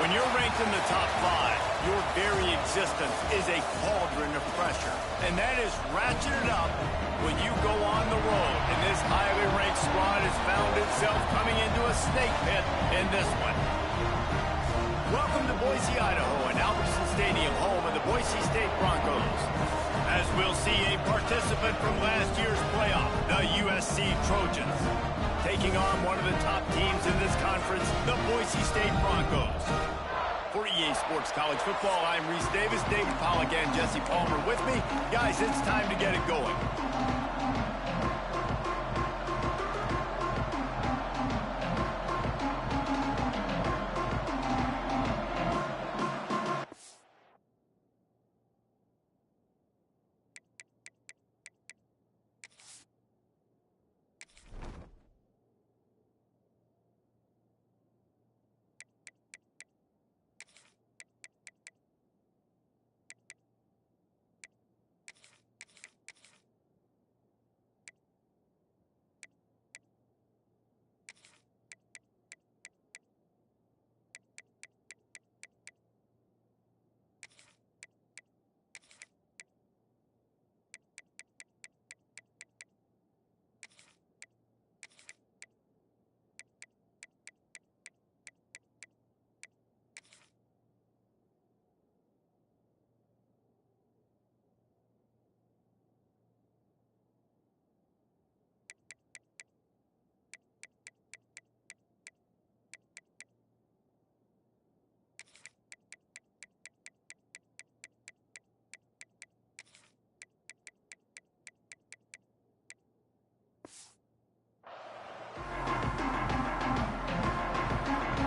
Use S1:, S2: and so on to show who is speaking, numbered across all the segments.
S1: When you're ranked in the top 5, your very existence is a cauldron of pressure. And that is ratcheted up when you go on the road. And this highly ranked squad has found itself coming into a snake pit in this one. Welcome to Boise, Idaho, and Albertson Stadium, home of the Boise State Broncos. As we'll see a participant from last year's playoff, the USC Trojans, taking on one of the top teams in this conference, the Boise State Broncos. For EA Sports College Football, I'm Reese Davis, David Pollack, and Jesse Palmer with me. Guys, it's time to get it going.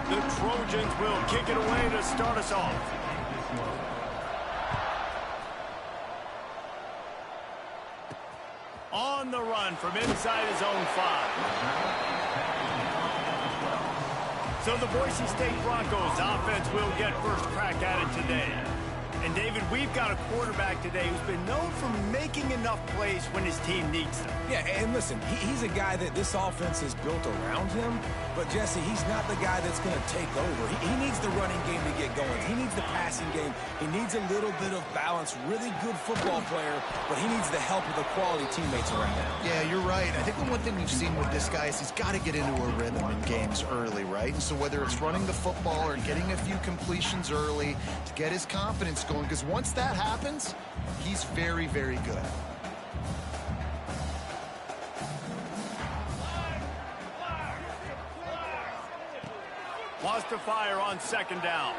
S1: The Trojans will kick it away to start us off. On the run from inside his own 5. So the Boise State Broncos offense will get first crack at it today. And David, we've got a quarterback today who's been known for making enough plays when his team needs them.
S2: Yeah, and listen, he's a guy that this offense is built around him. But, Jesse, he's not the guy that's going to take over. He needs the running game to get going. He needs the passing game. He needs a little bit of balance. Really good football player, but he needs the help of the quality teammates around him.
S3: Yeah, you're right. I think the one thing we've seen with this guy is he's got to get into a rhythm in games early, right? And so whether it's running the football or getting a few completions early to get his confidence going, because once that happens, he's very, very good.
S1: Wants to fire on second down.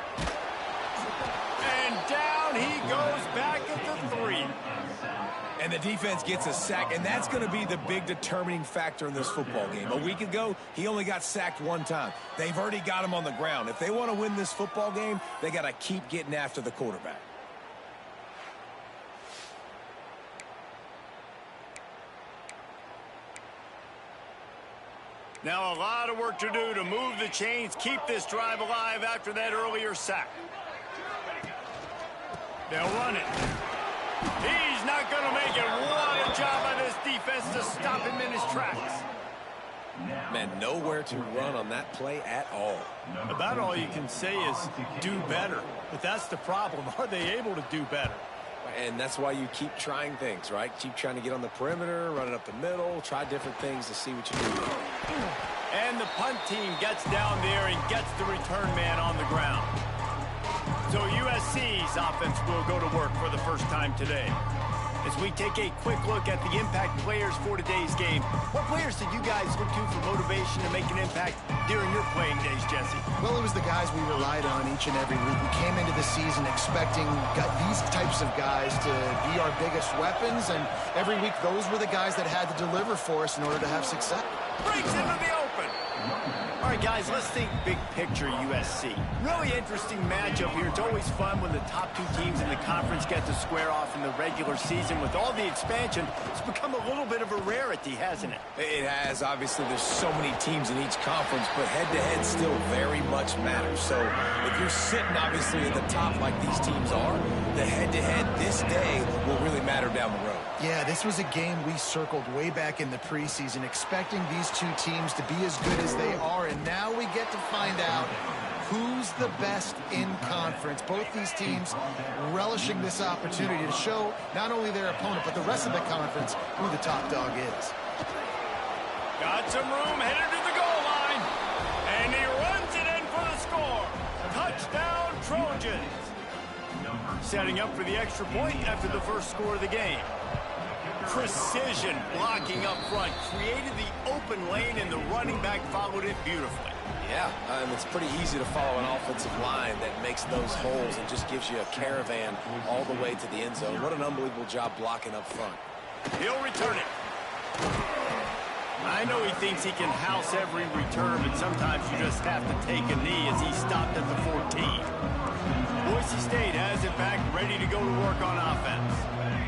S1: And down he goes back at the 3.
S2: And the defense gets a sack, and that's going to be the big determining factor in this football game. A week ago, he only got sacked 1 time. They've already got him on the ground. If they want to win this football game, they got to keep getting after the quarterback.
S1: Now a lot of work to do to move the chains, keep this drive alive after that earlier sack. They'll run it. He's not going to make it. What a job by this defense to stop him in his tracks.
S2: Man, nowhere to run on that play at all.
S1: About all you can say is do better. But that's the problem. Are they able to do better?
S2: And that's why you keep trying things, right? Keep trying to get on the perimeter, run it up the middle, try different things to see what you do.
S1: And the punt team gets down there and gets the return man on the ground. So USC's offense will go to work for the first time today. As we take a quick look at the impact players for today's game, what players did you guys look to for motivation to make an impact during your playing days, Jesse?
S3: Well, it was the guys we relied on each and every week. We came into the season expecting these types of guys to be our biggest weapons, and every week those were the guys that had to deliver for us in order to have success.
S1: Breaks into the open. All right, guys, let's think big picture USC. Really interesting matchup here. It's always fun when the top 2 teams in the conference get to square off in the regular season. With all the expansion, it's become a little bit of a rarity, hasn't it?
S2: It has. Obviously, there's so many teams in each conference, but head-to-head still very much matters. So if you're sitting, obviously, at the top like these teams are, the head-to-head this day will really matter down the road.
S3: Yeah, this was a game we circled way back in the preseason, expecting these 2 teams to be as good as they are, and now we get to find out who's the best in conference. Both these teams relishing this opportunity to show not only their opponent, but the rest of the conference who the top dog is.
S1: Got some room, headed to the goal line. And he runs it in for the score. Touchdown, Trojans. Setting up for the extra point after the first score of the game. Precision blocking up front. Created the open lane, and the running back followed it beautifully.
S2: Yeah, it's pretty easy to follow an offensive line that makes those holes and just gives you a caravan all the way to the end zone. What an unbelievable job blocking up front.
S1: He'll return it. I know he thinks he can house every return, but sometimes you just have to take a knee as he stopped at the 14. Boise State has it back, ready to go to work on offense.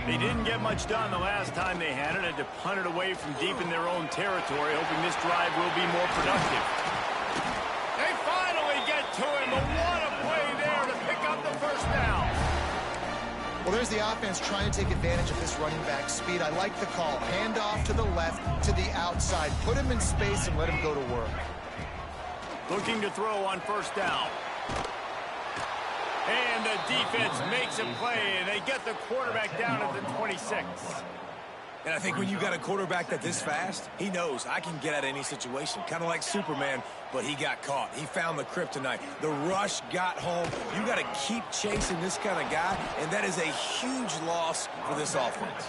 S1: They didn't get much done the last time they had to punt it away from deep in their own territory, hoping this drive will be more productive. They finally get to him, but what a play there to pick up the first down.
S3: Well, there's the offense trying to take advantage of this running back speed. I like the call. Hand off to the left, to the outside. Put him in space and let him go to work.
S1: Looking to throw on first down. And the defense makes a play, and they get the quarterback down at the 26.
S2: And I think when you got a quarterback that this fast, he knows I can get out of any situation. Kind of like Superman, but he got caught. He found the kryptonite. The rush got home. You got to keep chasing this kind of guy, and that is a huge loss for this offense.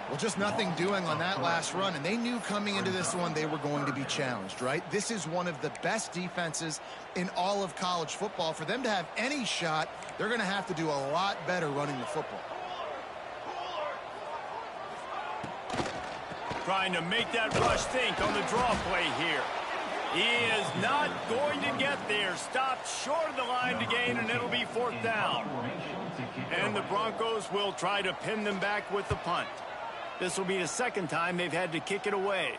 S3: Well, just nothing doing on that last run, and they knew coming into this one they were going to be challenged, right? This is one of the best defenses in all of college football. For them to have any shot, they're going to have to do a lot better running the football.
S1: Trying to make that rush think on the draw play here. He is not going to get there. Stopped short of the line to gain, and it'll be fourth down. And the Broncos will try to pin them back with the punt. This will be the second time they've had to kick it away.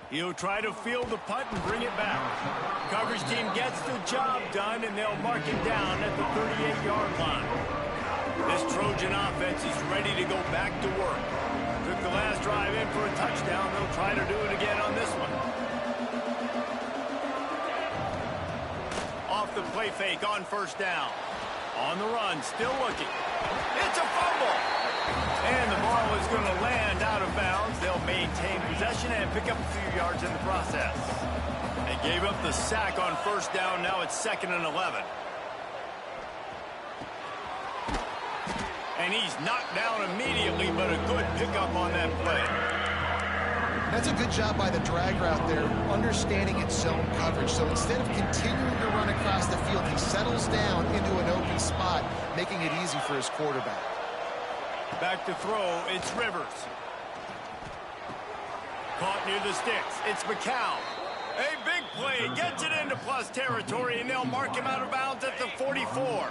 S1: He'll try to field the punt and bring it back. Coverage team gets the job done, and they'll mark it down at the 38-yard line. This Trojan offense is ready to go back to work. Took the last drive in for a touchdown. They'll try to do it again on this one. Off the play fake on first down. On the run, still looking. It's a fumble! And the ball is going to land out of bounds. They'll maintain possession and pick up a few yards in the process. They gave up the sack on first down. Now it's 2nd and 11. And he's knocked down immediately, but a good pickup on that play.
S3: That's a good job by the drag route there, understanding its zone coverage. So instead of continuing to run across the field, he settles down into an open spot, making it easy for his quarterback.
S1: Back to throw, it's Rivers. Caught near the sticks, it's McCown. A big play, gets it into plus territory, and they'll mark him out of bounds at the 44.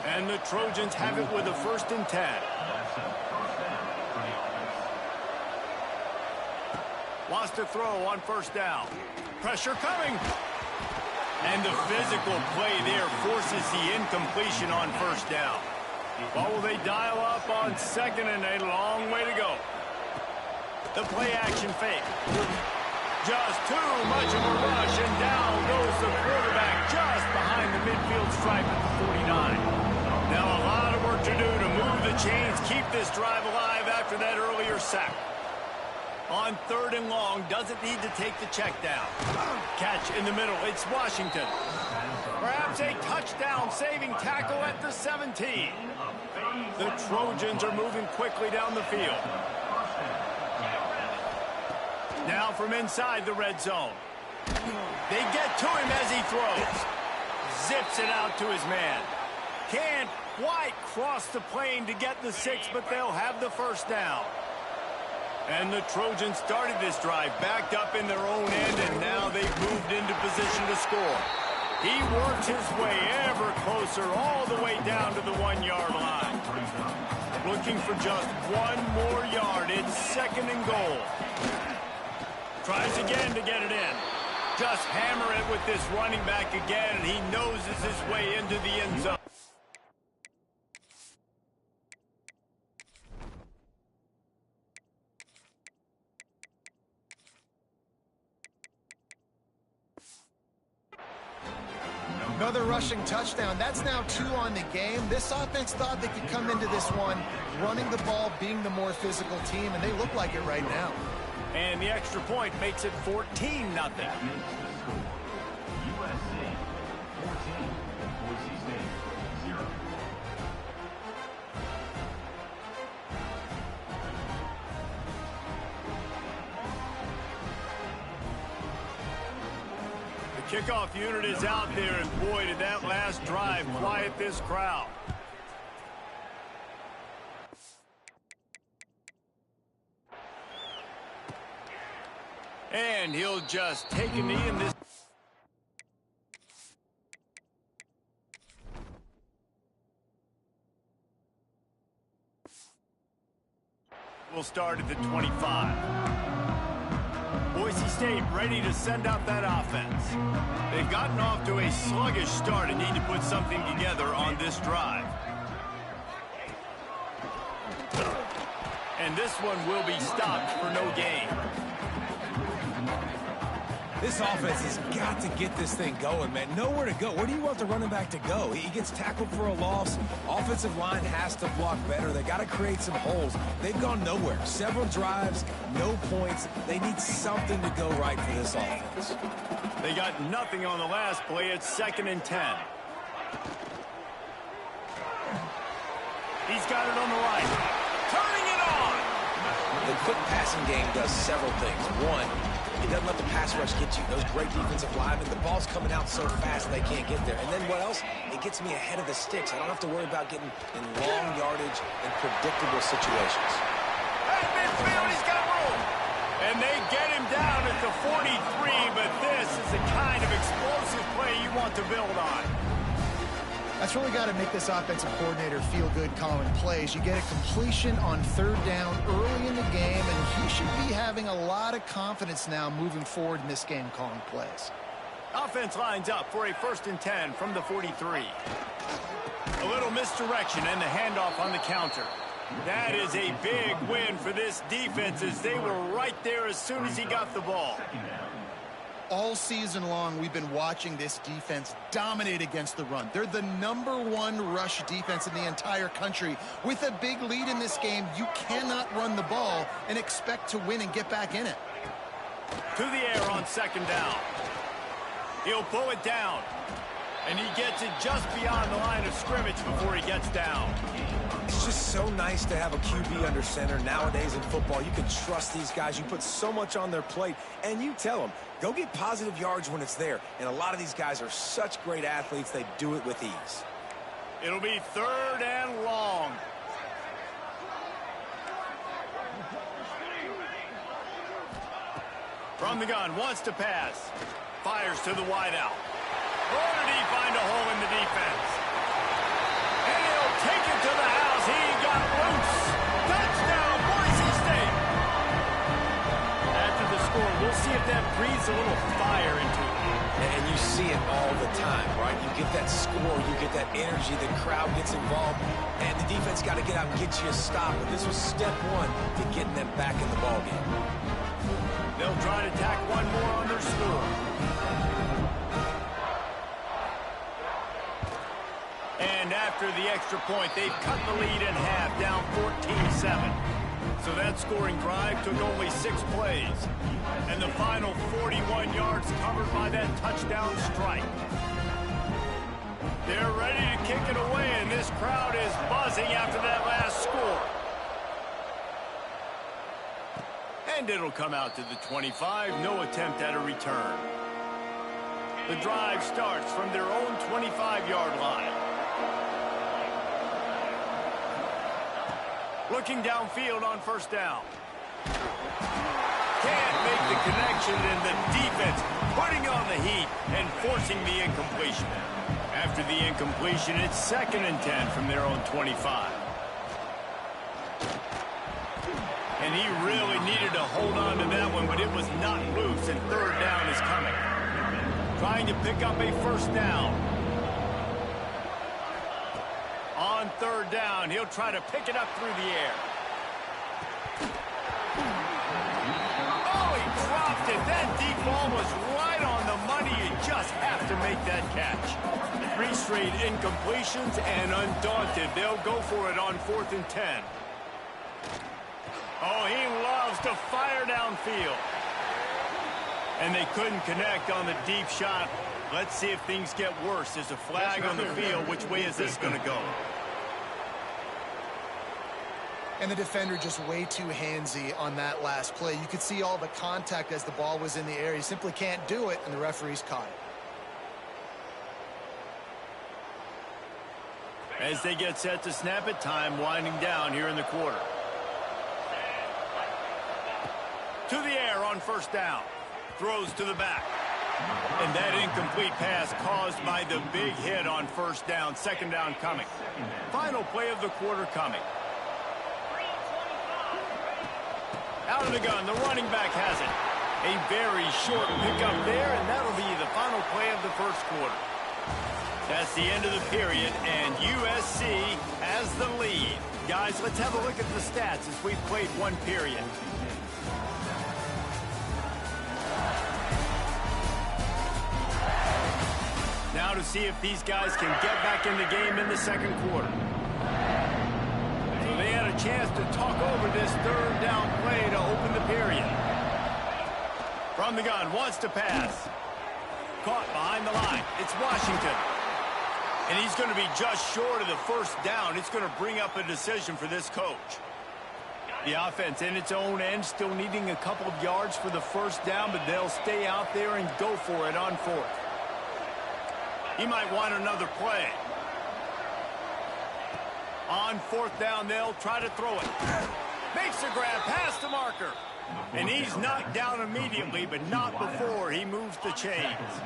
S1: And the Trojans have it with a 1st and 10. Lost a throw on first down. Pressure coming. And the physical play there forces the incompletion on first down. What will they dial up on 2nd and a long way to go? The play action fake. Just too much of a rush, and down goes the quarterback just behind the midfield stripe at the 49. Now a lot of work to do to move the chains, keep this drive alive after that earlier sack. On 3rd and long, doesn't need to take the check down. Catch in the middle, it's Washington. Perhaps a touchdown-saving tackle at the 17. The Trojans are moving quickly down the field. Now from inside the red zone. They get to him as he throws. Zips it out to his man. Can't quite cross the plane to get the 6, but they'll have the first down. And the Trojans started this drive backed up in their own end, and now they've moved into position to score. He works his way ever closer all the way down to the 1-yard line. Looking for just one more yard. It's 2nd and goal. Tries again to get it in. Just hammer it with this running back again, and he noses his way into the end zone.
S3: Another rushing touchdown. That's now 2 on the game. This offense thought they could come into this one running the ball, being the more physical team, and they look like it right now.
S1: And the extra point makes it 14-0. Kickoff unit is out there, and boy, did that last drive quiet this crowd. And he'll just take a knee in this. We'll start at the 25. Boise State ready to send out that offense. They've gotten off to a sluggish start and need to put something together on this drive. And this one will be stopped for no gain.
S2: This offense has got to get this thing going, man. Nowhere to go. Where do you want the running back to go? He gets tackled for a loss. Offensive line has to block better. They got to create some holes. They've gone nowhere. Several drives, no points. They need something to go right for this offense.
S1: They got nothing on the last play. It's 2nd and 10. He's got it on the right. Turning it on!
S2: The quick passing game does several things. One, it doesn't let the pass rush get you. Those great defensive linemen, the ball's coming out so fast they can't get there. And then what else? It gets me ahead of the sticks. I don't have to worry about getting in long yardage and predictable situations.
S1: At midfield, he's got room. And they get him down at the 43, but this is the kind of explosive play you want to build on.
S3: That's really got to make this offensive coordinator feel good calling plays. You get a completion on 3rd down early in the game, and he should be having a lot of confidence now moving forward in this game calling plays.
S1: Offense lines up for a 1st and 10 from the 43. A little misdirection and the handoff on the counter. That is a big win for this defense, as they were right there as soon as he got the ball.
S3: All season long, we've been watching this defense dominate against the run. They're the #1 rush defense in the entire country. With a big lead in this game, you cannot run the ball and expect to win and get back in it.
S1: To the air on 2nd down. He'll pull it down. And he gets it just beyond the line of scrimmage before he gets down.
S2: It's just so nice to have a QB under center. Nowadays in football, you can trust these guys. You put so much on their plate, and you tell them, go get positive yards when it's there. And a lot of these guys are such great athletes, they do it with ease.
S1: It'll be 3rd and long. From the gun, wants to pass. Fires to the wideout. Or did he find a hole in the defense? And he'll take it to the house. He got loose. Touchdown, Boise State. After the score, we'll see if that breathes a little fire into it.
S2: And you see it all the time, right? You get that score, you get that energy, the crowd gets involved, and the defense got to get out and get you a stop. But this was step 1 to getting them back in the ballgame.
S1: They'll try to tack one more on their score. And after the extra point, they've cut the lead in half, down 14-7. So that scoring drive took only 6 plays. And the final 41 yards covered by that touchdown strike. They're ready to kick it away, and this crowd is buzzing after that last score. And it'll come out to the 25, no attempt at a return. The drive starts from their own 25-yard line. Looking downfield on 1st down. Can't make the connection, and the defense putting on the heat and forcing the incompletion. After the incompletion, it's 2nd and 10 from their own 25. And he really needed to hold on to that one, but it was not loose, and 3rd down is coming. Trying to pick up a 1st down. On 3rd down, he'll try to pick it up through the air. Oh, he dropped it. That deep ball was right on the money. You just have to make that catch. 3 straight incompletions, and undaunted, they'll go for it on 4th and 10. Oh, he loves to fire downfield. And they couldn't connect on the deep shot. Let's see if things get worse. There's a flag on the field. Which way is this going to go?
S3: And the defender just way too handsy on that last play. You could see all the contact as the ball was in the air. He simply can't do it, and the referee's caught it.
S1: As they get set to snap it, time winding down here in the quarter. To the air on 1st down. Throws to the back. And that incomplete pass caused by the big hit on 1st down. 2nd down coming. Final play of the quarter coming. Out of the gun, the running back has it. A very short pickup there, and that'll be the final play of the 1st quarter. That's the end of the period, and USC has the lead. Guys, let's have a look at the stats as we've played 1 period. Now to see if these guys can get back in the game in the 2nd quarter. So they had a chance to talk over this 3rd down play to open the period. From the gun, wants to pass. Caught behind the line. It's Washington. And he's going to be just short of the 1st down. It's going to bring up a decision for this coach. The offense in its own end, still needing a couple of yards for the 1st down, but they'll stay out there and go for it on 4th. He might want another play. On 4th down, they'll try to throw it. Makes the grab past the marker. And he's knocked down immediately, but not before he moves the chains.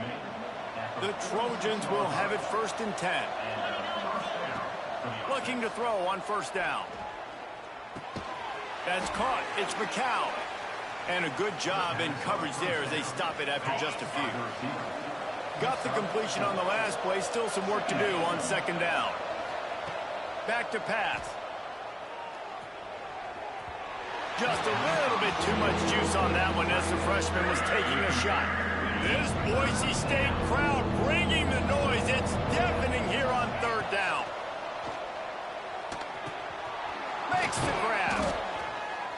S1: The Trojans will have it 1st and 10. Looking to throw on 1st down. That's caught. It's McCown. And a good job in coverage there as they stop it after just a few. Got the completion on the last play. Still some work to do on 2nd down. Back to pass. Just a little bit too much juice on that one as the freshman was taking a shot. This Boise State crowd bringing the noise. It's deafening here on 3rd down. Makes the grab.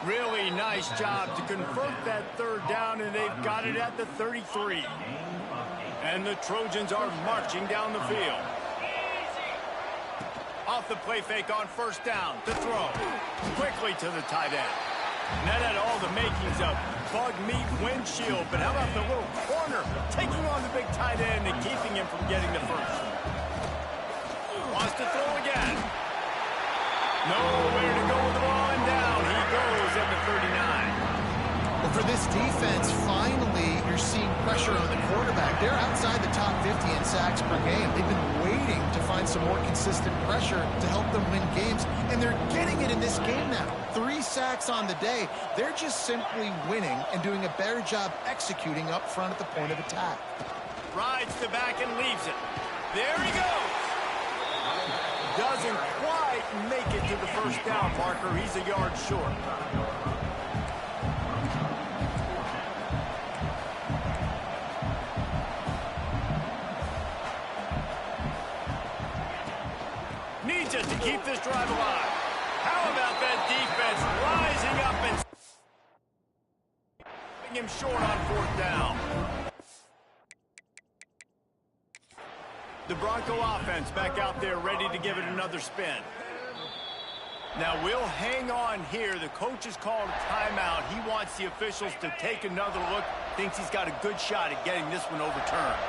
S1: Really nice job to convert that 3rd down, and they've got it at the 33. And the Trojans are marching down the field. Off the play fake on 1st down to throw. Quickly to the tight end. And that had all the makings of bug meat windshield. But how about the little corner taking on the big tight end and keeping him from getting the 1st? Wants to throw again. Nowhere to go with the ball, and down he goes at the 39.
S3: Well, for this defense, finally, you're seeing pressure on the quarterback. They're outside the top 50 in sacks per game. They've been waiting to find some more consistent pressure to help them win games, and they're getting it in this game now. 3 sacks on the day. They're just simply winning and doing a better job executing up front at the point of attack.
S1: Rides the back and leaves it. There he goes. Doesn't quite make it to the 1st down marker. He's a yard short. Needs it to keep this drive alive. How about that defense rising up and him short on 4th down? The Bronco offense back out there ready to give it another spin. Now we'll hang on here. The coach has called a timeout. He wants the officials to take another look. Thinks he's got a good shot at getting this one overturned.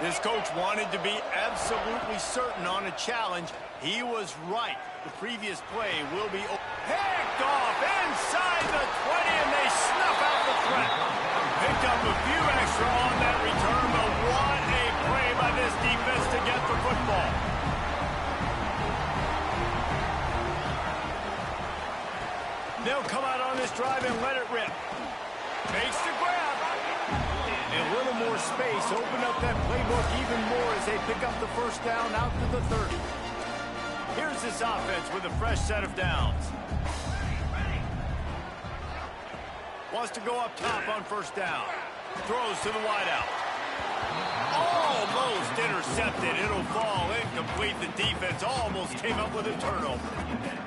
S1: This coach wanted to be absolutely certain on a challenge. He was right. The previous play will be picked off inside the 20, and they snuff out the threat. Picked up a few extra on that return, but what a play by this defense to get the football. They'll come out on this drive and let it rip. Makes the grab. And a little more space. Open up that playbook even more as they pick up the 1st down out to the 30. Here's this offense with a fresh set of downs. Wants to go up top on 1st down. Throws to the wideout. almost intercepted. It'll fall incomplete. The defense almost came up with a turnover.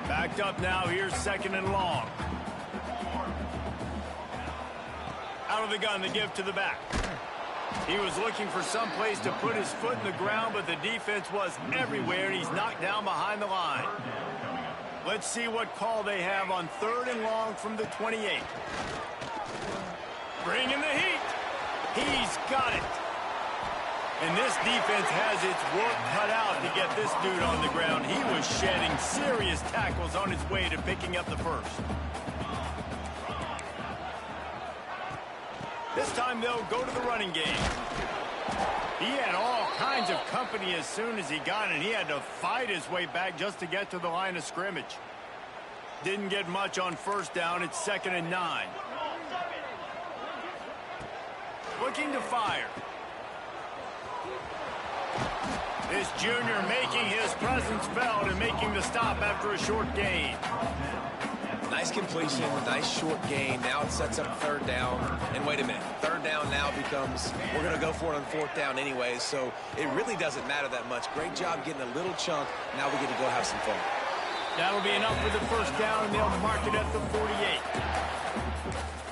S1: Backed up now. Here's 2nd and long. Out of the gun, the give to the back. He was looking for some place to put his foot in the ground, but the defense was everywhere, and he's knocked down behind the line. Let's see what call they have on 3rd and long from the 28. Bringing the heat. He's got it. And this defense has its work cut out to get this dude on the ground. He was shedding serious tackles on his way to picking up the first. This time they'll go to the running game. He had all kinds of company as soon as he got it. He had to fight his way back just to get to the line of scrimmage. Didn't get much on 1st down. It's 2nd and 9. Looking to fire. This junior making his presence felt and making the stop after a short gain.
S2: Nice completion, nice short gain. Now it sets up 3rd down. And wait a minute, 3rd down now becomes, we're going to go for it on 4th down anyway, so it really doesn't matter that much. Great job getting a little chunk. Now we get to go have some fun.
S1: That'll be enough for the 1st down, and they'll mark it at the 48.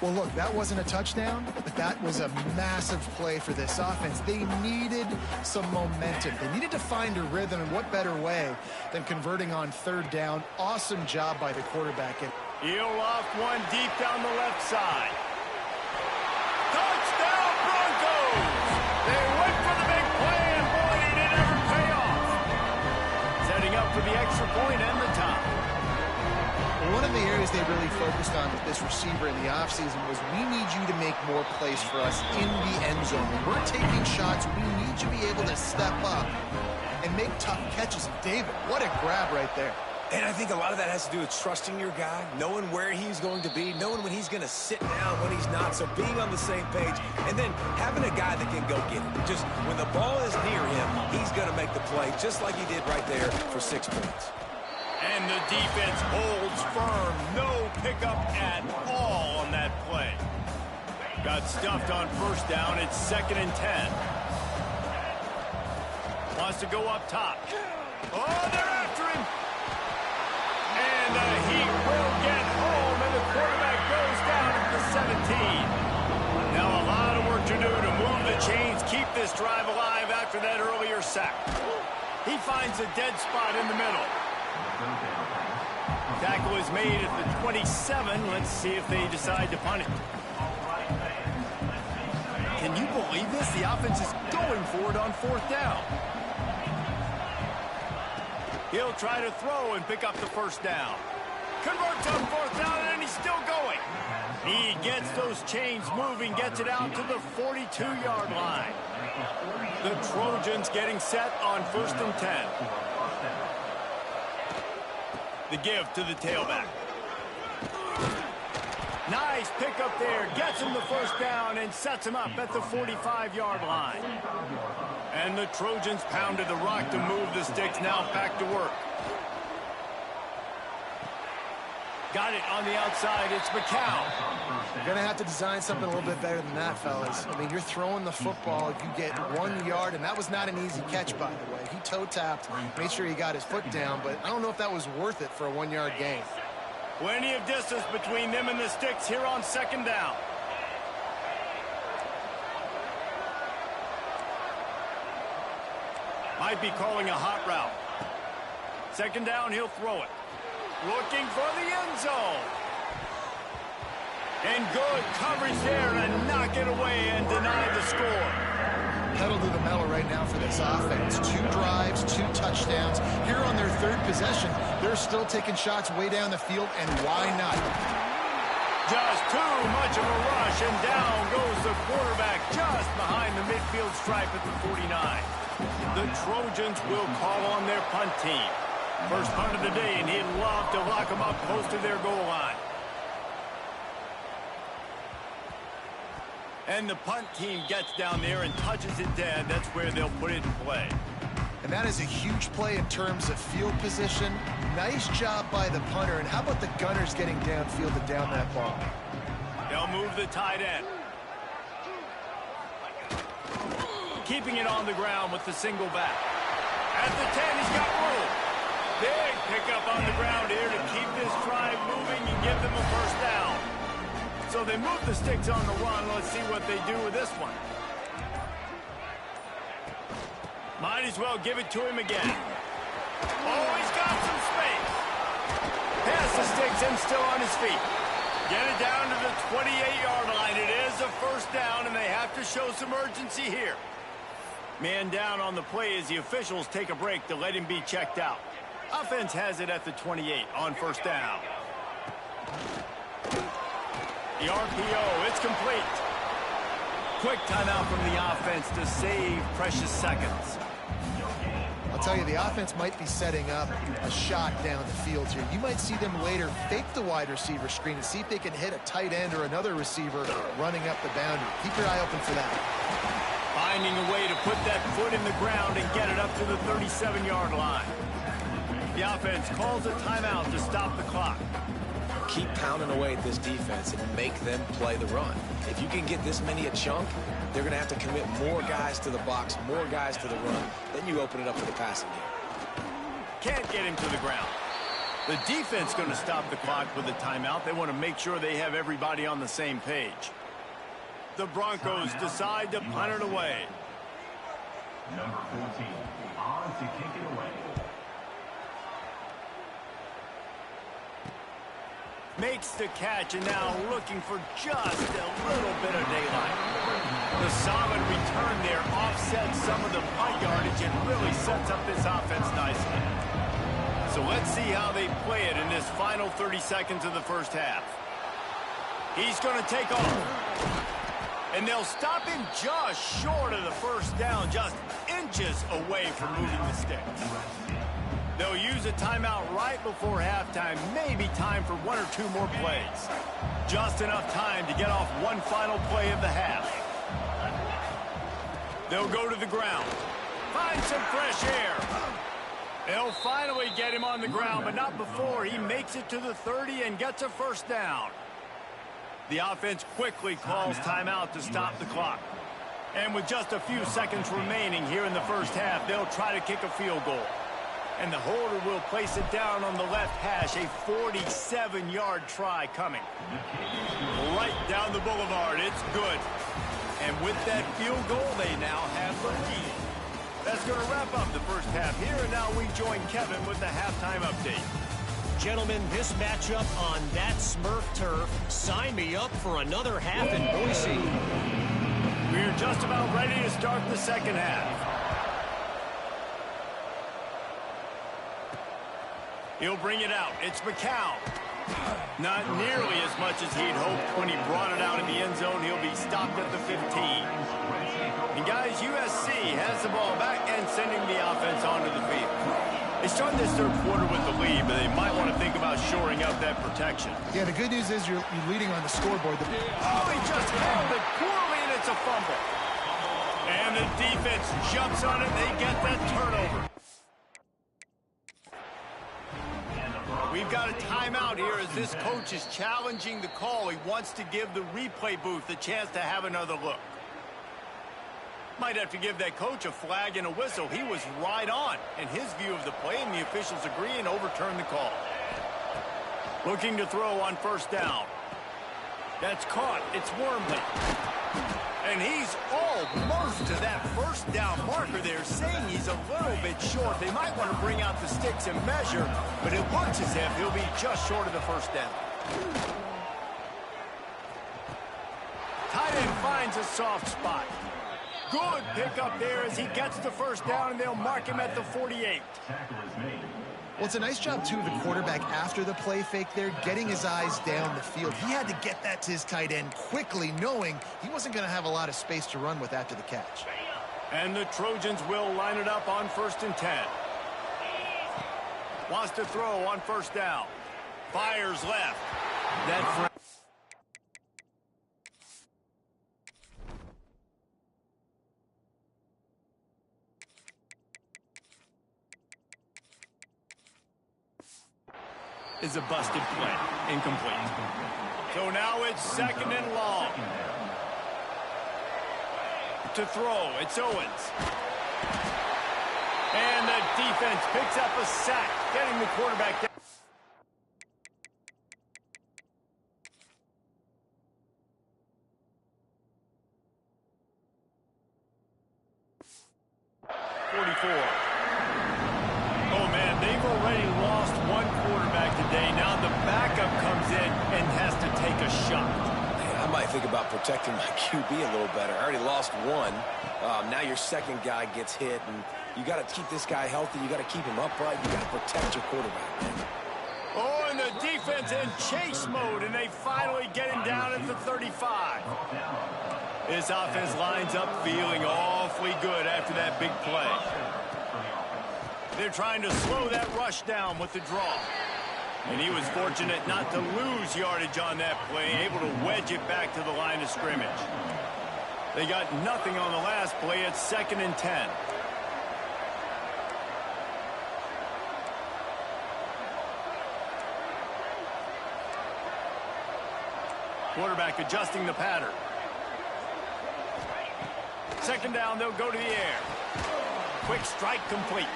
S3: Well, look, that wasn't a touchdown, but that was a massive play for this offense. They needed some momentum. They needed to find a rhythm, and what better way than converting on 3rd down. Awesome job by the quarterback.
S1: He'll loft one deep down the left side. Touchdown, Broncos! They went for the big play, and boy, did it ever pay off. Setting up for the extra point and the tie.
S3: One of the areas they really focused on with this receiver in the offseason was, we need you to make more plays for us in the end zone. When we're taking shots, we need you to be able to step up and make tough catches. David, what a grab right there.
S2: And I think a lot of that has to do with trusting your guy, knowing where he's going to be, knowing when he's going to sit down, when he's not, so being on the same page, and then having a guy that can go get it. Just when the ball is near him, he's going to make the play, just like he did right there for 6 points.
S1: And the defense holds firm. No pickup at all on that play. Got stuffed on 1st down. It's 2nd and 10. Wants to go up top. Oh, they're after him. And the Heat will get home, and the quarterback goes down at the 17. Now a lot of work to do to move the chains, keep this drive alive after that earlier sack. He finds a dead spot in the middle. Tackle is made at the 27. Let's see if they decide to punt it. Can you believe this? The offense is going for it on 4th down. He'll try to throw and pick up the 1st down. Converts on 4th down, and he's still going. He gets those chains moving, gets it out to the 42-yard line. The Trojans getting set on 1st and 10. The give to the tailback. Nice pickup there. Gets him the 1st down and sets him up at the 45-yard line. And the Trojans pounded the rock to move the sticks. Now back to work. Got it on the outside. It's McCown.
S3: You're going to have to design something a little bit better than that, fellas. I mean, you're throwing the football. You get 1 yard, and that was not an easy catch, by the way. He toe-tapped, made sure he got his foot down, but I don't know if that was worth it for a 1 yard gain.
S1: Plenty of distance between them and the sticks here on 2nd down. Might be calling a hot route. 2nd down, he'll throw it. Looking for the end zone. And good coverage there to knock it away and deny the score.
S3: Pedal to the metal right now for this offense. 2 drives, 2 touchdowns. Here on their 3rd possession, they're still taking shots way down the field, and why not?
S1: Just too much of a rush, and down goes the quarterback just behind the midfield stripe at the 49. The Trojans will call on their punt team. First punt of the day, and he'd love to lock them up close to their goal line. And the punt team gets down there and touches it dead. That's where they'll put it in play.
S3: And that is a huge play in terms of field position. Nice job by the punter. And how about the Gunners getting downfield to down that ball?
S1: They'll move the tight end. keeping it on the ground with the single back. At the 10, he's got room. Big pickup on the ground here to keep this drive moving and give them a first down. So they move the sticks on the run. Let's see what they do with this one. Might as well give it to him again. Oh, he's got some space. Pass the sticks and still on his feet. Get it down to the 28-yard line. It is a first down, and they have to show some urgency here. Man down on the play as the officials take a break to let him be checked out. Offense has it at the 28 on first down. The RPO, it's complete. Quick timeout from the offense to save precious seconds.
S3: I'll tell you, the offense might be setting up a shot down the field here. You might see them later fake the wide receiver screen and see if they can hit a tight end or another receiver running up the boundary. Keep your eye open for that.
S1: Finding a way to put that foot in the ground and get it up to the 37-yard line. The offense calls a timeout to stop the clock.
S2: Keep pounding away at this defense and make them play the run. If you can get this many a chunk, they're going to have to commit more guys to the box, more guys to the run. Then you open it up for the passing game.
S1: Can't get him to the ground. The defense going to stop the clock with a timeout. They want to make sure they have everybody on the same page. The Broncos decide to punt it away.
S4: Number 14, on to kick it away.
S1: Makes the catch and now looking for just a little bit of daylight. The solid return there offsets some of the punt yardage and really sets up this offense nicely. So let's see how they play it in this final 30 seconds of the first half. He's going to take off. And they'll stop him just short of the first down, just inches away from moving the sticks. They'll use a timeout right before halftime, maybe time for one or two more plays. Just enough time to get off one final play of the half. They'll go to the ground. Find some fresh air. They'll finally get him on the ground, but not before he makes it to the 30 and gets a first down. The offense quickly calls timeout to stop the clock. And with just a few seconds remaining here in the first half, they'll try to kick a field goal. And the holder will place it down on the left hash, a 47-yard try coming. Right down the boulevard, it's good. And with that field goal, they now have the lead. That's going to wrap up the first half here, and now we join Kevin with the halftime update.
S5: Gentlemen, this matchup on that Smurf turf, sign me up for another half in Boise.
S1: We're just about ready to start the second half. He'll bring it out. It's McCown. Not nearly as much as he'd hoped when he brought it out in the end zone. He'll be stopped at the 15. And guys, USC has the ball back and sending the offense onto the field. They start this third quarter with the lead, but they might want to think about shoring up that protection.
S3: Yeah, the good news is you're leading on the scoreboard.
S1: Oh, he just held it poorly, and it's a fumble. And the defense jumps on it. They get that turnover. We've got a timeout here as this coach is challenging the call. He wants to give the replay booth a chance to have another look. Might have to give that coach a flag and a whistle. He was right on in his view of the play, and the officials agree and overturn the call. Looking to throw on first down. That's caught. It's Wormley. And he's almost to that first down marker there, saying he's a little bit short. They might want to bring out the sticks and measure, but it looks as if he'll be just short of the first down. Tight end finds a soft spot. Good pickup there as he gets the first down, and they'll mark him at the 48.
S3: Well, it's a nice job, too, of the quarterback after the play fake there, getting his eyes down the field. He had to get that to his tight end quickly, knowing he wasn't going to have a lot of space to run with after the catch.
S1: And the Trojans will line it up on 1st and 10. Wants to throw on first down. Fires left. That is a busted play. Incomplete. So now it's 2nd and long. to throw. It's Owens. And the defense picks up a sack, getting the quarterback down. Oh, man, they've already lost one quarterback today. Now the backup comes in and has to take a shot.
S2: Man, I might think about protecting my QB a little better. I already lost one. Now your second guy gets hit, and you got to keep this guy healthy. You got to keep him upright. You got to protect your quarterback, man.
S1: Oh, and the defense in chase mode, and they finally get him down at the 35. This offense lines up feeling awfully good after that big play. They're trying to slow that rush down with the draw. And he was fortunate not to lose yardage on that play, able to wedge it back to the line of scrimmage. They got nothing on the last play. It's 2nd and 10. Quarterback adjusting the pattern. 2nd down, they'll go to the air. Quick strike complete.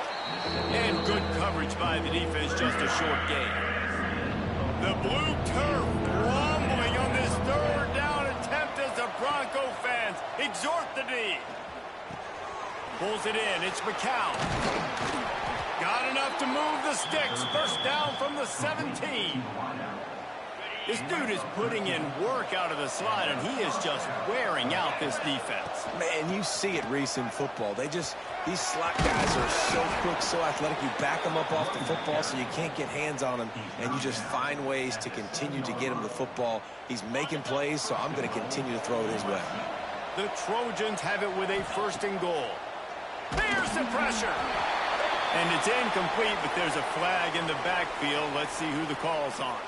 S1: And good coverage by the defense, just a short gain. The blue turf rumbling on this 3rd down attempt as the Bronco fans exhort the D. Pulls it in, it's McCown. Got enough to move the sticks. 1st down from the 17. This dude is putting in work out of the slot, and he is just wearing out this defense.
S2: Man, you see it, Reese, in football. These slot guys are so quick, so athletic. You back them up off the football so you can't get hands on them, and you just find ways to continue to get him the football. He's making plays, so I'm going to continue to throw it his way.
S1: The Trojans have it with a 1st and goal. There's the pressure. And it's incomplete, but there's a flag in the backfield. Let's see who the call's on.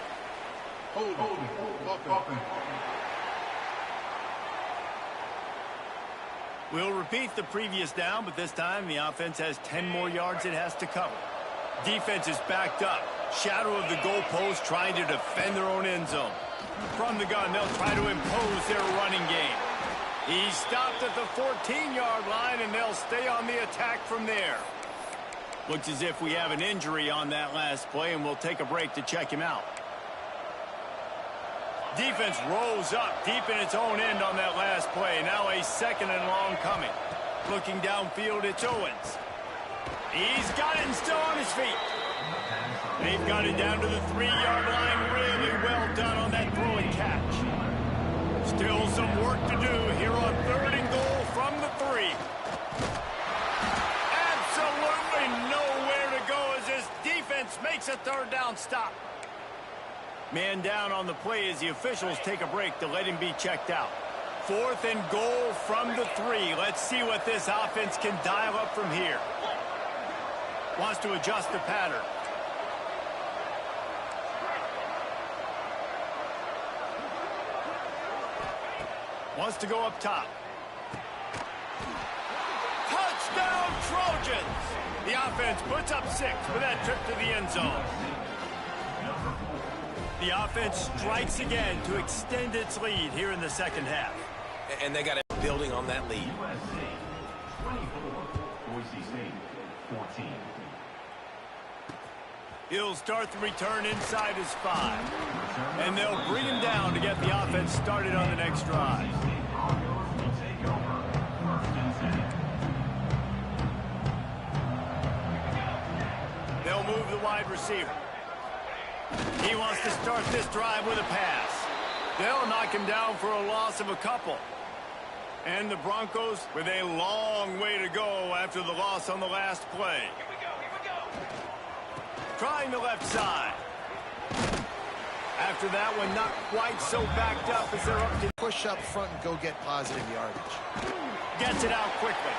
S1: We'll repeat the previous down, but this time the offense has 10 more yards it has to cover. Defense is backed up. Shadow of the goalpost, trying to defend their own end zone. From the gun, they'll try to impose their running game. He's stopped at the 14-yard line, and they'll stay on the attack from there. Looks as if we have an injury on that last play, and we'll take a break to check him out. Defense rolls up deep in its own end on that last play. Now a 2nd and long coming. Looking downfield, it's Owens. He's got it and still on his feet. They've got it down to the 3-yard line. Really well done on that throw and catch. Still some work to do here on 3rd and goal from the 3. Absolutely nowhere to go as this defense makes a 3rd down stop. Man down on the play as the officials take a break to let him be checked out. 4th and goal from the 3. Let's see what this offense can dial up from here. Wants to adjust the pattern. Wants to go up top. Touchdown, Trojans! The offense puts up 6 with that trip to the end zone. The offense strikes again to extend its lead here in the 2nd half.
S2: And they got it building on that lead.
S4: Boise State, 14.
S1: He'll start the return inside his 5. And they'll bring him down to get the offense started on the next drive. They'll move the wide receiver. He wants to start this drive with a pass. They'll knock him down for a loss of a couple. And the Broncos with a long way to go after the loss on the last play. Here we go. Trying the left side. After that one, not quite so backed up as they're up to
S3: Push up front and go get positive yardage.
S1: Gets it out quickly.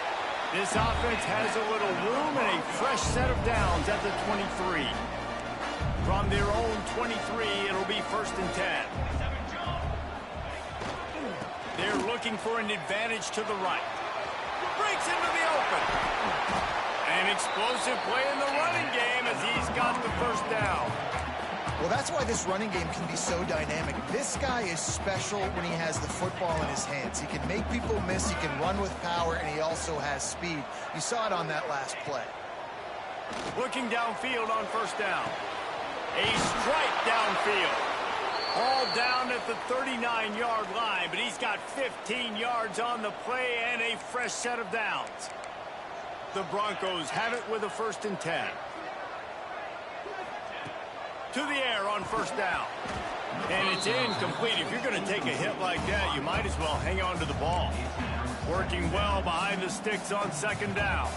S1: This offense has a little room and a fresh set of downs at the 23. From their own 23, it'll be 1st and 10. They're looking for an advantage to the right. Breaks into the open. An explosive play in the running game as he's got the 1st down.
S3: Well, that's why this running game can be so dynamic. This guy is special when he has the football in his hands. He can make people miss, he can run with power, and he also has speed. You saw it on that last play.
S1: Looking downfield on first down. A strike downfield. All down at the 39-yard line, but he's got 15 yards on the play and a fresh set of downs. The Broncos have it with a 1st and 10. To the air on first down. And it's incomplete. If you're going to take a hit like that, you might as well hang on to the ball. Working well behind the sticks on 2nd down.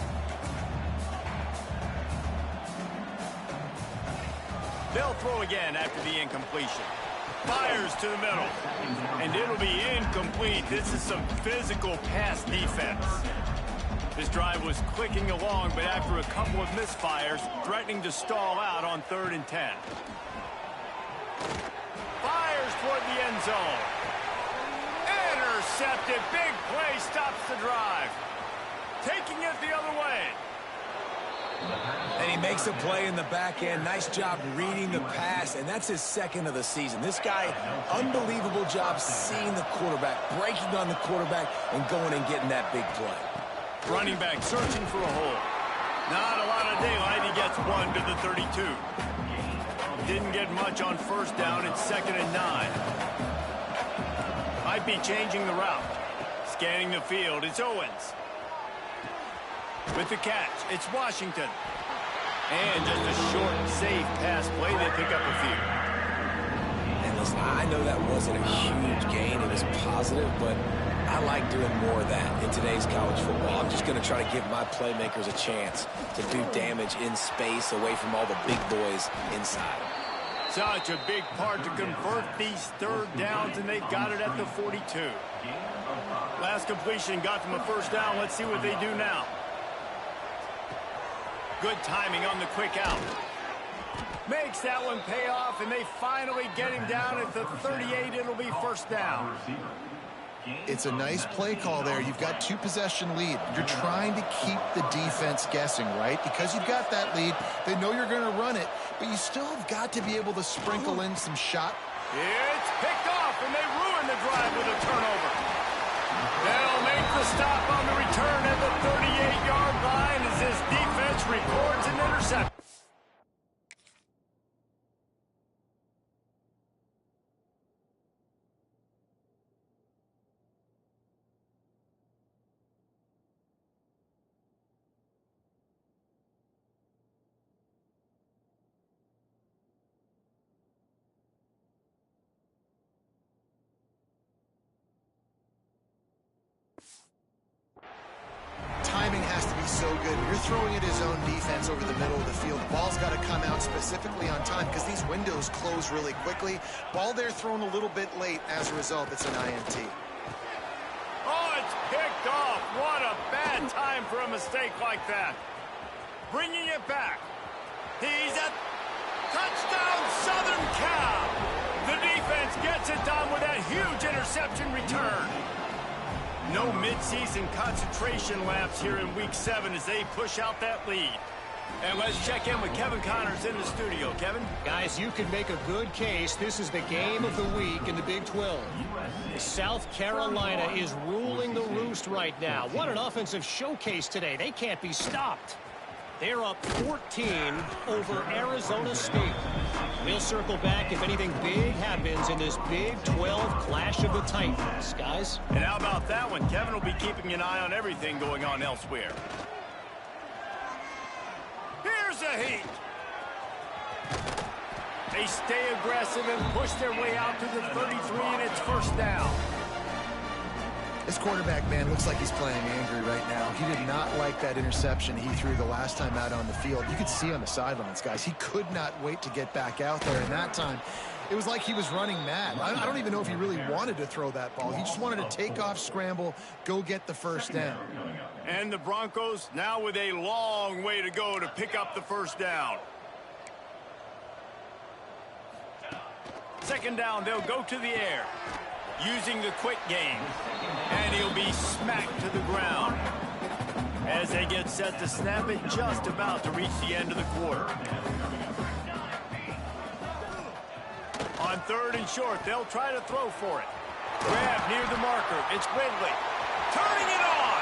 S1: They'll throw again after the incompletion. Fires to the middle. And it'll be incomplete. This is some physical pass defense. This drive was clicking along, but after a couple of misfires, threatening to stall out on 3rd and 10. Fires toward the end zone. Intercepted. Big play stops the drive. Taking it the other way.
S2: And he makes a play in the back end. Nice job reading the pass, and that's his 2nd of the season. This guy, unbelievable job seeing the quarterback, breaking on the quarterback, and going and getting that big play.
S1: Running back searching for a hole. Not a lot of daylight. He gets 1 to the 32. Didn't get much on first down. It's 2nd and 9. Might be changing the route. Scanning the field. It's Owens. With the catch, it's Washington. And just a short, safe pass play. They pick up a few.
S2: And listen, I know that wasn't a huge gain. It was positive, but I like doing more of that in today's college football. I'm just going to try to give my playmakers a chance to do damage in space away from all the big boys inside.
S1: Such a big part to convert these 3rd downs, and they got it at the 42. Last completion got them a 1st down. Let's see what they do now. Good timing on the quick out. Makes that one pay off, and they finally get him down at the 38. It'll be 1st down.
S3: It's a nice play call there. You've got 2-possession lead. You're trying to keep the defense guessing, right? Because you've got that lead, they know you're going to run it, but you still have got to be able to sprinkle in some shot.
S1: It's picked off, and they ruin the drive with a turnover. They'll make the stop on the return at the 38-yard line as this defense records an interception.
S3: Timing has to be so good. When you're throwing at his own defense over the middle of the field, the ball's got to come out specifically on time because these windows close really quickly. Ball there thrown a little bit late. As a result, it's an INT.
S1: Oh, it's picked off. What a bad time for a mistake like that. Bringing it back. He's at touchdown, Southern Cal. The defense gets it done with that huge interception return. No midseason concentration laps here in Week 7 as they push out that lead. And let's check in with Kevin Connors in the studio. Kevin?
S5: Guys, you can make a good case. This is the game of the week in the Big 12. South Carolina is ruling the roost right now. What an offensive showcase today. They can't be stopped. They're up 14 over Arizona State. We'll circle back if anything big happens in this Big 12 clash of the Titans, guys.
S1: And how about that one? Kevin will be keeping an eye on everything going on elsewhere. Here's a heat. They stay aggressive and push their way out to the 33, and it's 1st down.
S3: This quarterback, man, looks like he's playing angry right now. He did not like that interception he threw the last time out on the field. You could see on the sidelines, guys, he could not wait to get back out there. And that time, it was like he was running mad. I don't even know if he really wanted to throw that ball. He just wanted to take off, scramble, go get the 1st down.
S1: And the Broncos now with a long way to go to pick up the 1st down. 2nd down, they'll go to the air. Using the quick game. And he'll be smacked to the ground. As they get set to snap it, just about to reach the end of the quarter. 3rd and short. They'll try to throw for it. Grab near the marker. It's Ridley. Turning it on.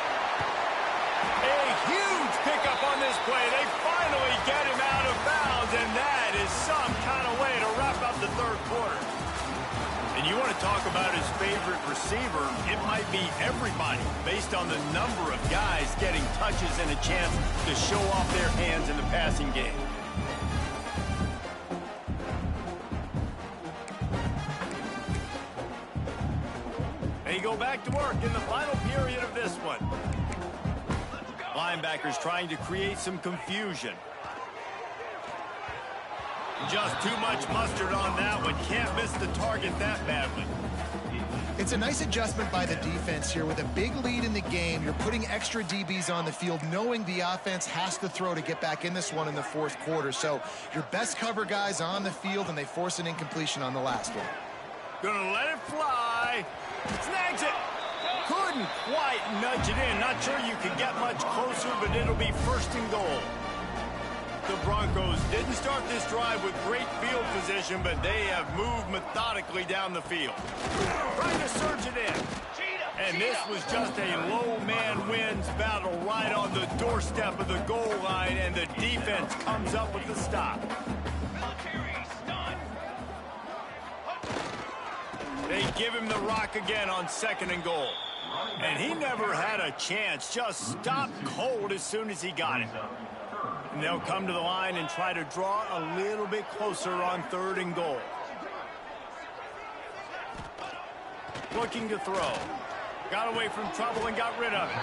S1: A huge pickup on this play. They finally get him out of bounds, and that is some kind of way to wrap up the 3rd quarter. And you want to talk about his favorite receiver, it might be everybody based on the number of guys getting touches and a chance to show off their hands in the passing game. They go back to work in the final period of this one. Linebackers trying to create some confusion. Just too much mustard on that one. Can't miss the target that badly.
S3: It's a nice adjustment by the defense here. With a big lead in the game, you're putting extra DBs on the field, knowing the offense has to throw to get back in this one in the 4th quarter. So your best cover guys on the field, and they force an incompletion on the last one.
S1: Gonna let it fly. Snags it. Couldn't quite nudge it in. Not sure you could get much closer, but it'll be 1st and goal. The Broncos didn't start this drive with great field position, but they have moved methodically down the field. Trying to surge it in. And this was just a low man wins battle right on the doorstep of the goal line, and the defense comes up with the stop. They give him the rock again on 2nd and goal. And he never had a chance. Just stopped cold as soon as he got it. And they'll come to the line and try to draw a little bit closer on 3rd and goal. Looking to throw. Got away from trouble and got rid of it.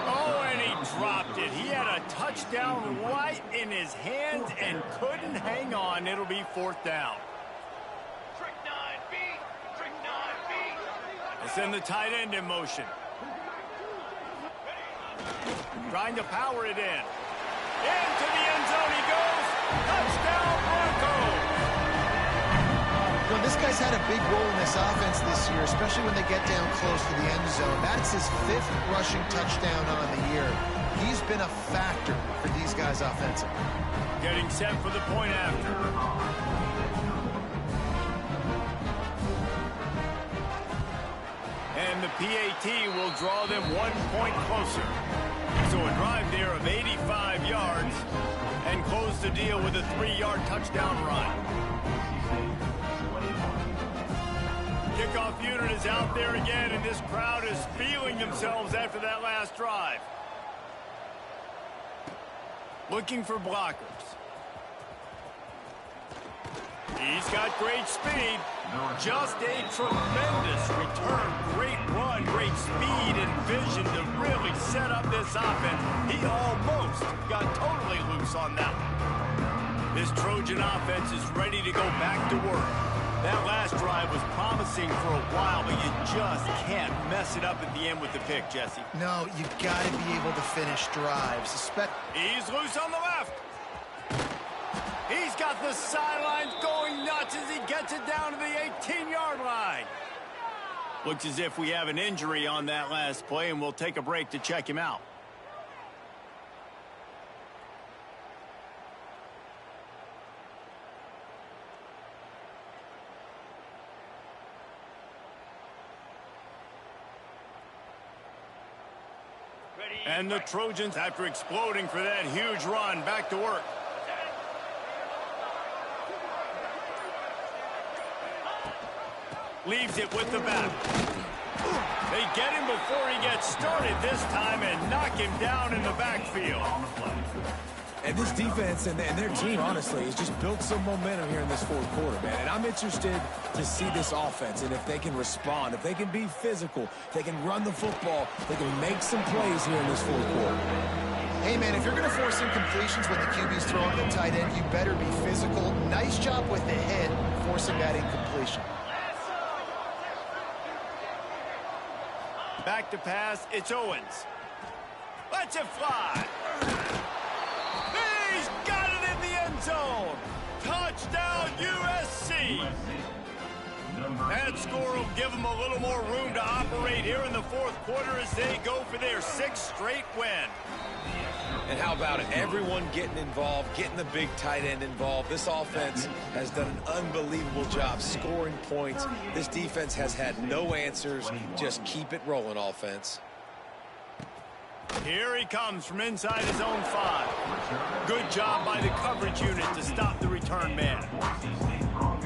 S1: Oh, and he dropped it. He had a touchdown right in his hands and couldn't hang on. It'll be 4th down. They send the tight end in motion. Trying to power it in. Into the end zone he goes. Touchdown, Broncos.
S3: Well, this guy's had a big role in this offense this year, especially when they get down close to the end zone. That's his 5th rushing touchdown on the year. He's been a factor for these guys offensively.
S1: Getting set for the point after. And the PAT will draw them 1 point closer. So a drive there of 85 yards and close the deal with a 3-yard touchdown run. Kickoff unit is out there again, and this crowd is feeling themselves after that last drive. Looking for blockers. He's got great speed. Just a tremendous return. Great run, great speed and vision to really set up this offense. He almost got totally loose on that one. This Trojan offense is ready to go back to work. That last drive was promising for a while, but you just can't mess it up at the end with the pick, Jesse.
S3: No, you got to be able to finish drives.
S1: He's loose on the left. He's got the sidelines going nuts as he gets it down to the 18-yard line. Looks as if we have an injury on that last play, and we'll take a break to check him out. And the Trojans, after exploding for that huge run, back to work. Leaves it with the back. They get him before he gets started this time and knock him down in the backfield.
S2: And this defense and their team, honestly, has just built some momentum here in this 4th quarter, man. And I'm interested to see this offense and if they can respond, if they can be physical, if they can run the football, they can make some plays here in this 4th quarter.
S3: Hey, man, if you're going to force incompletions when the QB's throwing the tight end, you better be physical. Nice job with the hit, forcing that incompletion.
S1: Back to pass, it's Owens. Lets it fly. He's got it in the end zone. Touchdown, USC. That score will give them a little more room to operate here in the 4th quarter as they go for their 6th straight win.
S2: And how about it? Everyone getting involved, getting the big tight end involved. This offense has done an unbelievable job scoring points. This defense has had no answers. Just keep it rolling, offense.
S1: Here he comes from inside his own 5. Good job by the coverage unit to stop the return man.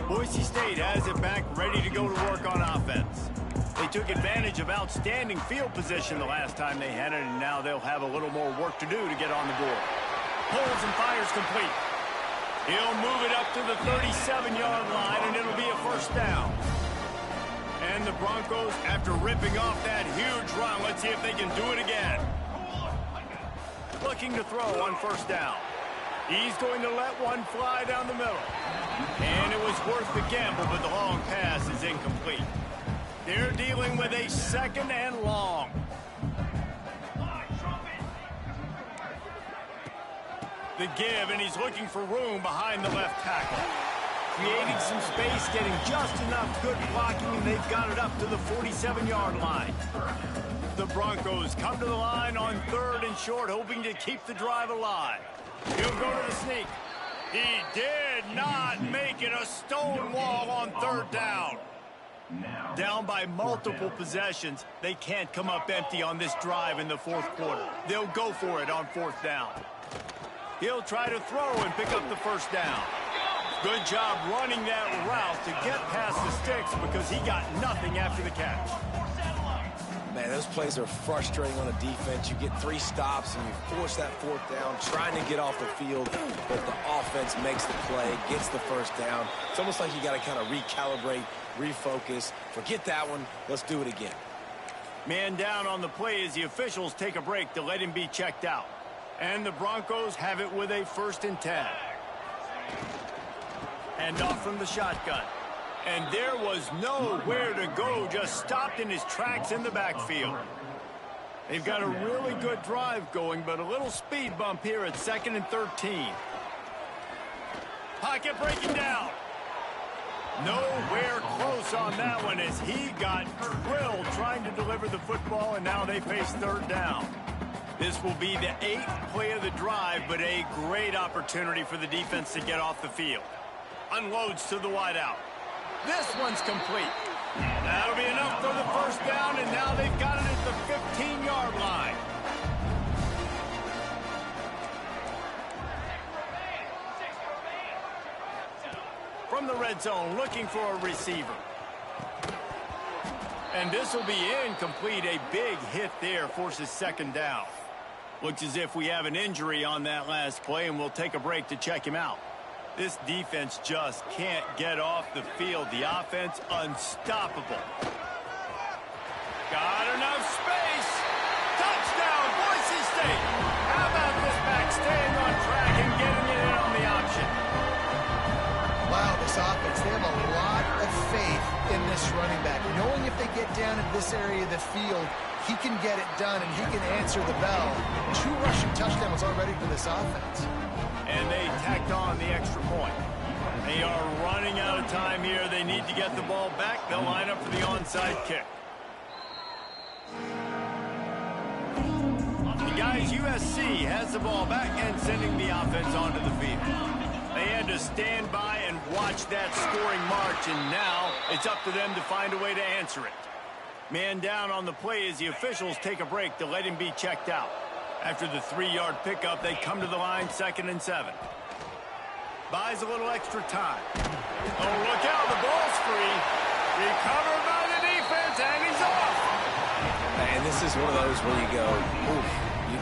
S1: Boise State has it back, ready to go to work on offense. They took advantage of outstanding field position the last time they had it, and now they'll have a little more work to do to get on the board. Pulls and fires complete. He'll move it up to the 37-yard line, and it'll be a first down. And the Broncos, after ripping off that huge run, let's see if they can do it again. Looking to throw on first down. He's going to let one fly down the middle. And it was worth the gamble, but the long pass is incomplete. They're dealing with a second and long. The give, and he's looking for room behind the left tackle. Creating some space, getting just enough good blocking, and they've got it up to the 47-yard line. The Broncos come to the line on 3rd and short, hoping to keep the drive alive. He'll go to the sneak. He did not make it. A stone wall on 3rd down. Down by multiple possessions. They can't come up empty on this drive in the 4th quarter. They'll go for it on 4th down. He'll try to throw and pick up the first down. Good job running that route to get past the sticks because he got nothing after the catch.
S2: Man, those plays are frustrating on the defense. You get 3 stops and you force that 4th down, trying to get off the field, but the offense makes the play, gets the first down. It's almost like you got to kind of recalibrate, refocus. Forget that one. Let's do it again.
S1: Man down on the play as the officials take a break to let him be checked out. And the Broncos have it with a 1st and 10. And off from the shotgun. And there was nowhere to go, just stopped in his tracks in the backfield. They've got a really good drive going, but a little speed bump here at 2nd and 13. Pocket breaking down. Nowhere close on that one as he got drilled trying to deliver the football, and now they face 3rd down. This will be the 8th play of the drive, but a great opportunity for the defense to get off the field. Unloads to the wideout. This one's complete. That'll be enough for the first down, and now they've got it at the 15-yard line. From the red zone, looking for a receiver. And this will be incomplete. A big hit there forces 2nd down. Looks as if we have an injury on that last play, and we'll take a break to check him out. This defense just can't get off the field. The offense unstoppable. Got enough space. Touchdown, Boise State. How about this back staying on track and getting it in on the option?
S3: Wow, this offense, they have a lot of faith in this running back. Knowing if they get down in this area of the field, he can get it done and he can answer the bell. 2 rushing touchdowns already for this offense.
S1: And they tacked on the extra point. They are running out of time here. They need to get the ball back. They'll line up for the onside kick. The guys, USC has the ball back and sending the offense onto the field. They had to stand by and watch that scoring march, and now it's up to them to find a way to answer it. Man down on the play as the officials take a break to let him be checked out. After the 3-yard pickup, they come to the line 2nd and 7. Buys a little extra time. Oh, look out, the ball's free. Recovered by the defense, and he's off.
S2: And this is one of those where you go, oof,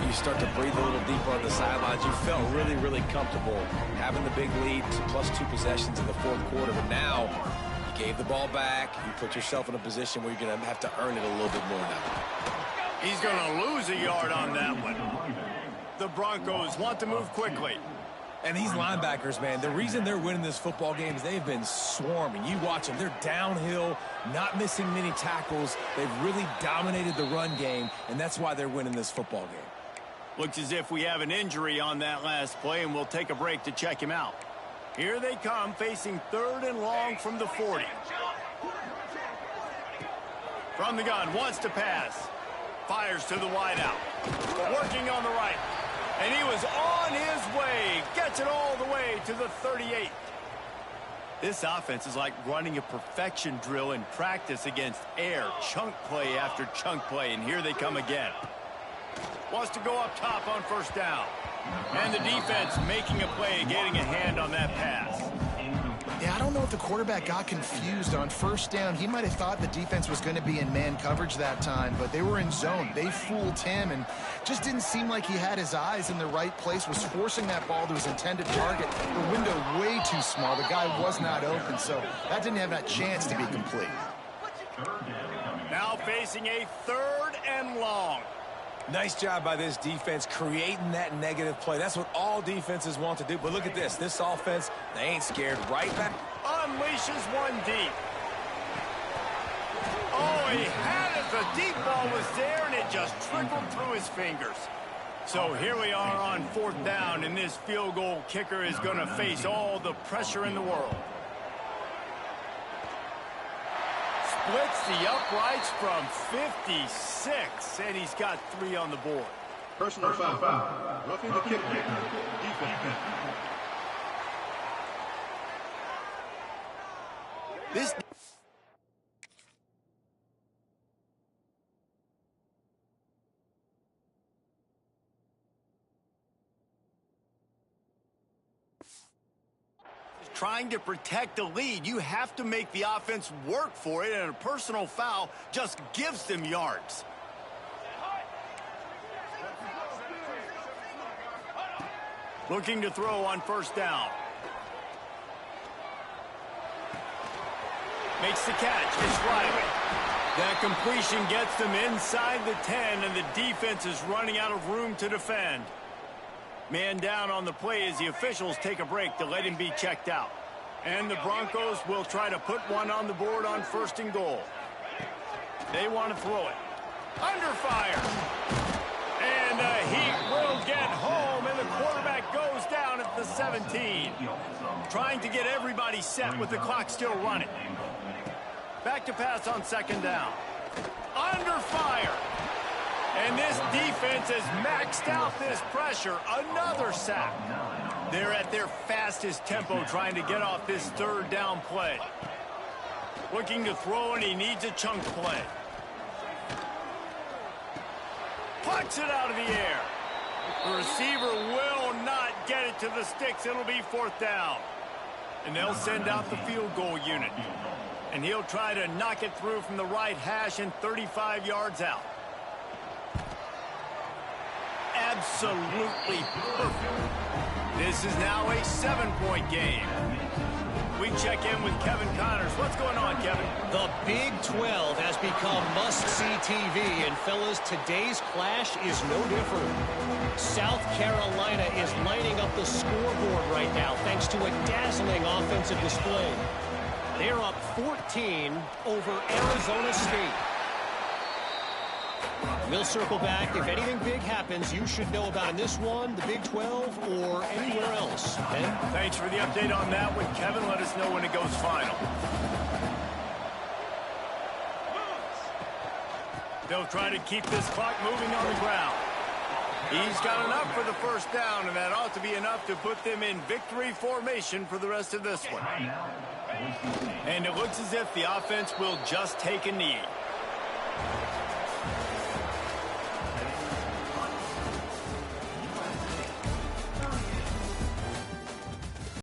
S2: you start to breathe a little deeper on the sidelines. You felt really, really comfortable having the big lead, +2 possessions in the 4th quarter, but now you gave the ball back. You put yourself in a position where you're going to have to earn it a little bit more now.
S1: He's going to lose a yard on that one. The Broncos want to move quickly.
S2: And these linebackers, man, the reason they're winning this football game is they've been swarming. You watch them. They're downhill, not missing many tackles. They've really dominated the run game, and that's why they're winning this football game.
S1: Looks as if we have an injury on that last play, and we'll take a break to check him out. Here they come, facing 3rd and long from the 40. From the gun, wants to pass. Fires to the wideout. Working on the right. And he was is on his way. Gets it all the way to the 38. This offense is like running a perfection drill in practice against air. Chunk play after chunk play, and here they come again. Wants to go up top on first down. And the defense making a play, getting a hand on that pass.
S3: Yeah, I don't know if the quarterback got confused on first down. He might have thought the defense was going to be in man coverage that time, but they were in zone. They fooled him and just didn't seem like he had his eyes in the right place, was forcing that ball to his intended target. The window way too small. The guy was not open, so that didn't have that chance to be complete.
S1: Now facing a 3rd and long.
S2: Nice job by this defense creating that negative play. That's what all defenses want to do. But look at this. This offense, they ain't scared. Right back.
S1: Unleashes one deep. Oh, he had it. The deep ball was there, and it just trickled through his fingers. So here we are on 4th down, and this field goal kicker is going to face all the pressure in the world. Splits the uprights from 56, and he's got 3 on the board.
S6: Personal foul. Roughing the kick. Defense.
S1: This trying to protect the lead. You have to make the offense work for it, and a personal foul just gives them yards. Looking to throw on first down. Makes the catch. It's Riley. That completion gets them inside the 10, and the defense is running out of room to defend. Man down on the play as the officials take a break to let him be checked out. And the Broncos will try to put one on the board on 1st and goal. They want to throw it. Under fire. And the Heat will get home, and the quarterback goes down at the 17. Trying to get everybody set with the clock still running. Back to pass on 2nd down. Under fire. And this defense has maxed out this pressure. Another sack. They're at their fastest tempo trying to get off this 3rd down play. Looking to throw, and he needs a chunk play. Puts it out of the air. The receiver will not get it to the sticks. It'll be 4th down. And they'll send out the field goal unit. And he'll try to knock it through from the right hash and 35 yards out. Absolutely perfect. This is now a 7-point game. We check in with Kevin Connors. What's going on, Kevin?
S5: The Big 12 has become must-see TV, and fellas, today's clash is no different. South Carolina is lighting up the scoreboard right now thanks to a dazzling offensive display. They're up 14 over Arizona State. We'll circle back. If anything big happens, you should know about in this one, the Big 12, or anywhere else. Ben?
S1: Thanks for the update on that one, Kevin. Let us know when it goes final. They'll try to keep this clock moving on the ground. He's got enough for the 1st down, and that ought to be enough to put them in victory formation for the rest of this one. And it looks as if the offense will just take a knee.